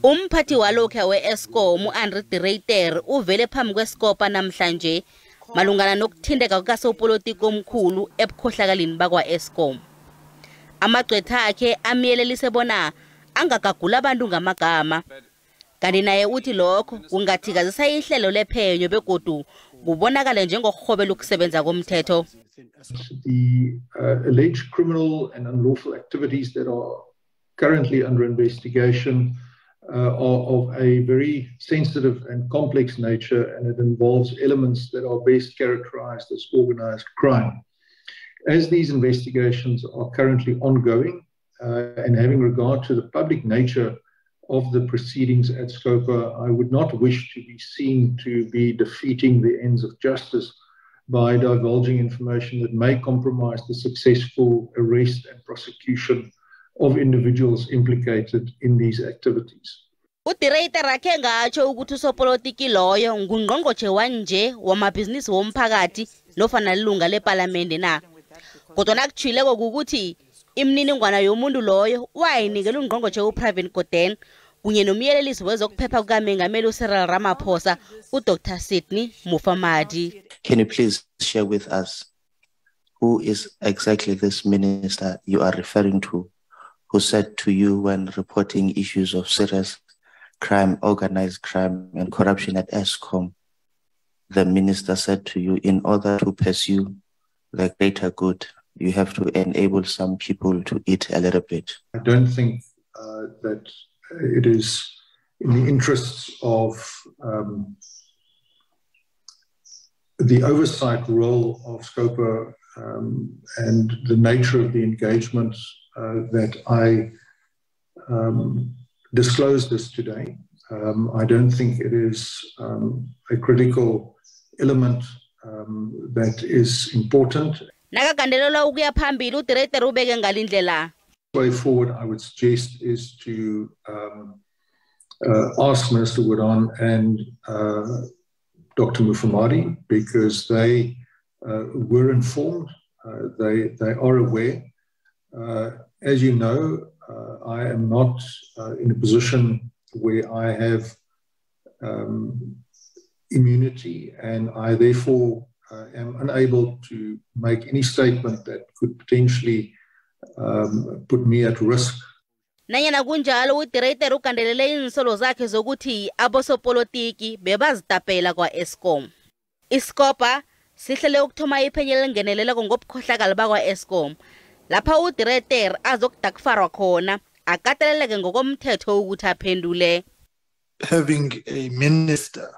Umphathi walokho we-Eskom u-Andrew de Ruyter uvele phambi kweScopa namhlanje malungana nokuthindeka kukasopolitiki omkhulu ebukhohlakaleni bakwa-Eskom. Amagqwetha akhe amyelelise bona angagagula abantu ngamagama. Kanti naye uthi lokho kungathikazisa ihlelo lephenyo begodu kubonakala njengokurhobela ukusebenza komthetho. The alleged criminal and unlawful activities that are currently under investigation are of a very sensitive and complex nature, and it involves elements that are best characterized as organized crime. As these investigations are currently ongoing, and having regard to the public nature of the proceedings at Scopa, I would not wish to be seen to be defeating the ends of justice by divulging information that may compromise the successful arrest and prosecution of individuals implicated in these activities. De Ruyter akhe ngatsho ukuthi usopolitiki loyo ngungqongqotjhe wanje wamabhizinisi womphakathi nofana ilunga leParliament na. Kodwa nakutshileko ukuthi imininingwana yomuntu loyo wayinikela ungqongqotjhe uPrivate Gordhan kunye nomyelelisi wezokuphepha kukaMengameli uCyril Ramaphosa uDr Sydney Mufamadi. Can you please share with us who is exactly this minister you are referring to, who said to you when reporting issues of serious crime, organized crime and corruption at Eskom, the minister said to you, in order to pursue the greater good, you have to enable some people to eat a little bit? I don't think that it is in the interests of the oversight role of Scopa and the nature of the engagement that I disclose this today. I don't think it is a critical element that is important. The way forward, I would suggest, is to ask Minister Gordhan and Dr. Mufamadi, because they were informed, they are aware. As you know, I am not in a position where I have immunity, and I therefore am unable to make any statement that could potentially put me at risk. Nanyana kunjalo uDe Ruyter ukandelele insolo zakhe zokuthi abosopolitiki bebazitapela kwa-Eskom. IScopa sihlele ukuthoma iphenyo elingeneleleko ngobukhohlakali bakwa-Eskom. Lapha uDe Ruyter azokudakfarwa khona akateleleke ngokomthetho ukuthi aphendule. Having a minister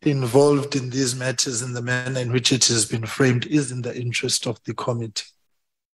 involved in these matters in the manner in which it has been framed is in the interest of the committee.